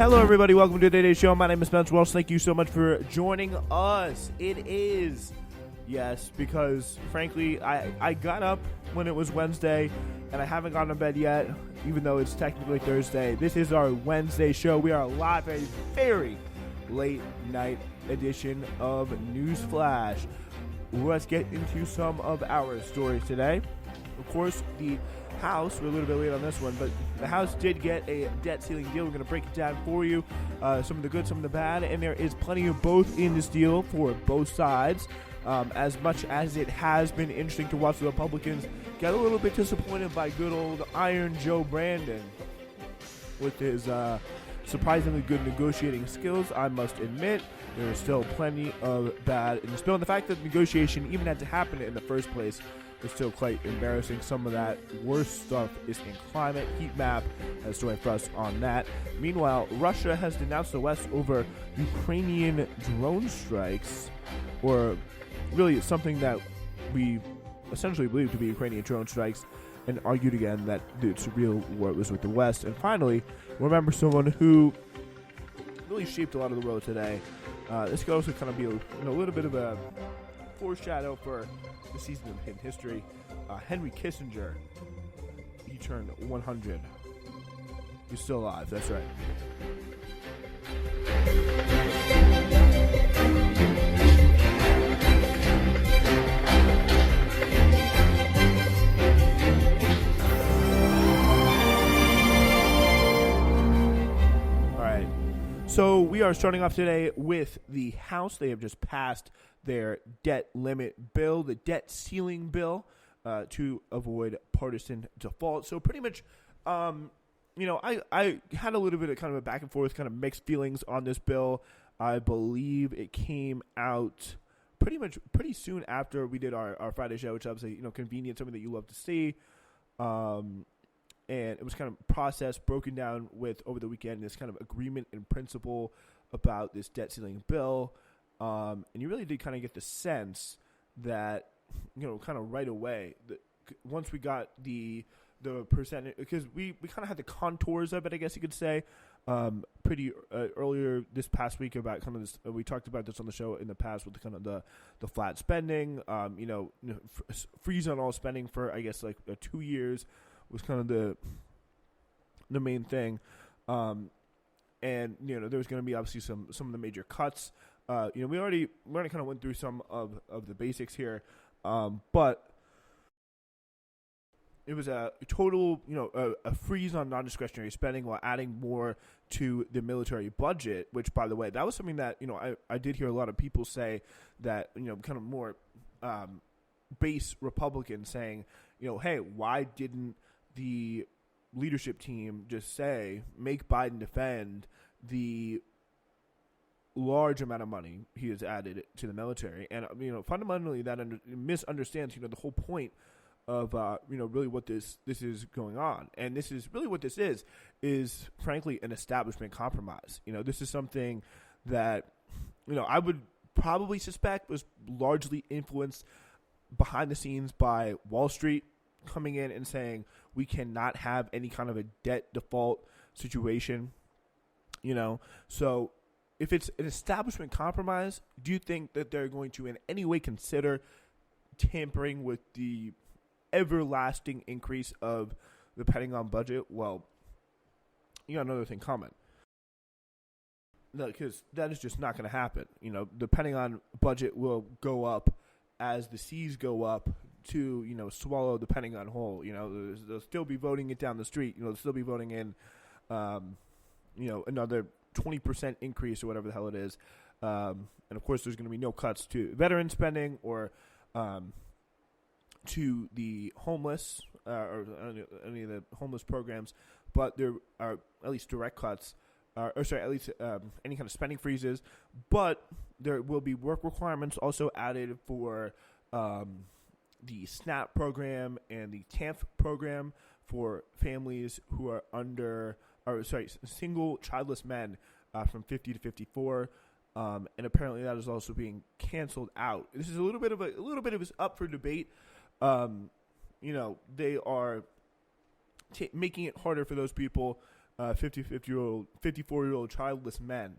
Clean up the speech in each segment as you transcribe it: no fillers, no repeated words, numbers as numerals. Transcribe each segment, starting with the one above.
Hello, everybody. Welcome to today's show. My name is Spencer Welsh. Thank you so much for joining us. It is, yes, because, frankly, I got up when it was Wednesday, and I haven't gone to bed yet, even though it's technically Thursday. This is our Wednesday show. We are live at a very late night edition of News Flash. Let's get into some of our stories today. Of course, the House, we're a little bit late on this one, but the House did get a debt ceiling deal. We're going to break it down for you, some of the good, some of the bad, and there is plenty of both in this deal for both sides. As much as it has been interesting to watch the Republicans get a little bit disappointed by good old Iron Joe Brandon with his surprisingly good negotiating skills, I must admit, there is still plenty of bad in this bill. And the fact that the negotiation even had to happen in the first place is still quite embarrassing. Some of that worst stuff is in climate. Heat map has a story for us on that. Meanwhile, Russia has denounced the West over Ukrainian drone strikes, or really something that we essentially believe to be Ukrainian drone strikes, and argued again that its real war was with the West. And finally, remember someone who really shaped a lot of the world today. This could also kind of be a little bit of a foreshadow for the season in history. Henry Kissinger, he turned 100. He's still alive, that's right. So we are starting off today with the House. They have just passed their debt limit bill, the debt ceiling bill, to avoid partisan default. So pretty much, I had a little bit of kind of a back and forth, kind of mixed feelings on this bill. I believe it came out pretty soon after we did our Friday show, which obviously, convenient, something that you love to see. And it was kind of processed, broken down with over the weekend, this kind of agreement in principle about this debt ceiling bill. And you really did kind of get the sense that, kind of right away, once we got the percentage, because we kind of had the contours of it, I guess you could say, pretty earlier this past week about kind of this. We talked about this on the show in the past with kind of the flat spending, freeze on all spending for, I guess, like 2 years. Was kind of the main thing, and there was going to be obviously some of the major cuts. We already kind of went through some of the basics here, but it was a total a freeze on non-discretionary spending while adding more to the military budget. Which, by the way, that was something that I did hear a lot of people say that kind of more base Republicans saying hey, why didn't the leadership team just say, make Biden defend the large amount of money he has added to the military. And, fundamentally that misunderstands, the whole point of, really what this is going on. And this is really what this is frankly an establishment compromise. This is something that, I would probably suspect was largely influenced behind the scenes by Wall Street coming in and saying we cannot have any kind of a debt default situation, So if it's an establishment compromise, do you think that they're going to in any way consider tampering with the everlasting increase of the Pentagon budget? Well, you got another thing coming. No, because that is just not going to happen. The Pentagon budget will go up as the seas go up to swallow the Pentagon whole. They'll still be voting it down the street. They'll still be voting in another 20% increase or whatever the hell it is. And of course there's going to be no cuts to veteran spending or to the homeless or any of the homeless programs, but there are at least direct cuts any kind of spending freezes, but there will be work requirements also added for the SNAP program and the TANF program for families who are single childless men from 50 to 54, and apparently that is also being canceled out. This is a little bit of up for debate. They are making it harder for those people 54-year-old childless men.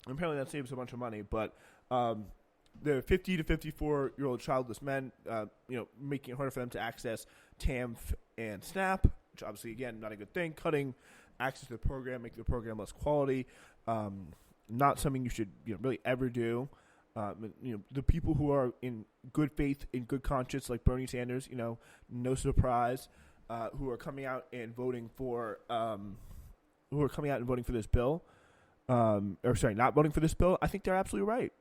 And apparently that saves a bunch of money, but the 50 to 54-year-old childless men, making it harder for them to access TAMF and SNAP, which obviously, again, not a good thing. Cutting access to the program, making the program less quality, not something you should really ever do. The people who are in good faith, in good conscience, like Bernie Sanders, no surprise, who are coming out and voting for this bill. Not voting for this bill. I think they're absolutely right.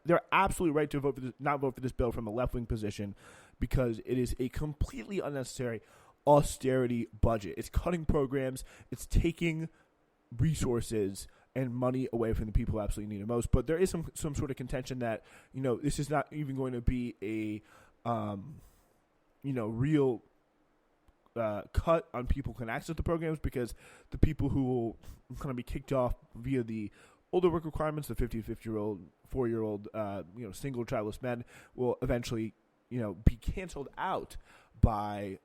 They're absolutely right to not vote for this bill from a left-wing position, because it is a completely unnecessary austerity budget. It's cutting programs. It's taking resources and money away from the people who absolutely need it most. But there is some sort of contention that this is not even going to be a real cut on people who can access the programs, because the people who will kind of be kicked off via the older work requirements, the 50 to 50-year-old, 4-year-old, single childless men, will eventually, be canceled out by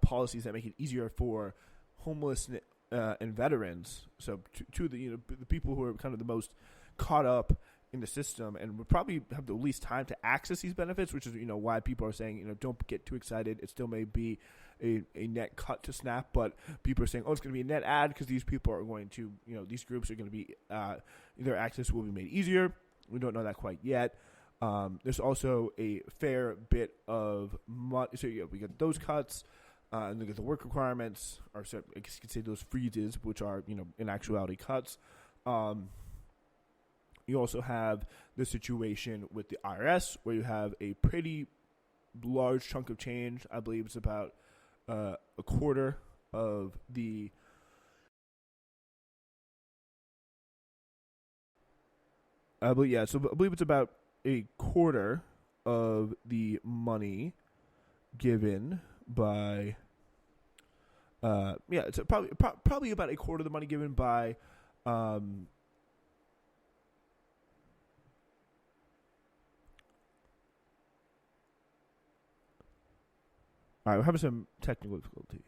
policies that make it easier for homeless and veterans. So to the people who are kind of the most caught up in the system and would probably have the least time to access these benefits, which is why people are saying don't get too excited. It still may be a net cut to SNAP, but people are saying it's going to be a net add because these people are going to these groups are going to be their access will be made easier. We don't know that quite yet. There's also a fair bit of money. So we get those cuts. And look at the work requirements, or so I guess you could say those freezes, which are in actuality cuts. You also have the situation with the IRS, where you have a pretty large chunk of change. I believe it's about a quarter of the. I believe it's about a quarter of the money given by. It's probably about a quarter of the money given by. All right, we're having some technical difficulties.